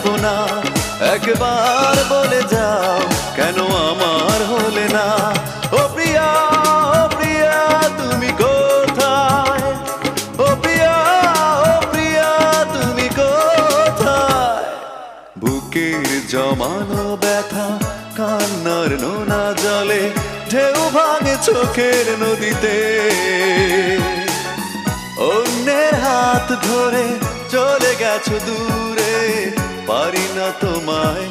পারবো না। একবার বলে যাও কেন আমার হলে না। ও প্রিয়া, ও প্রিয়া তুমি কোথায়? ও প্রিয়া, ও প্রিয়া তুমি কোথায়? বুকের জমানো ব্যথা কান্নার নোনা জলে ঢেউ ভাঙে চোখের নদীতে। অন্যের হাত ধরে চলে গেছো দূরে, পারি না তোমায়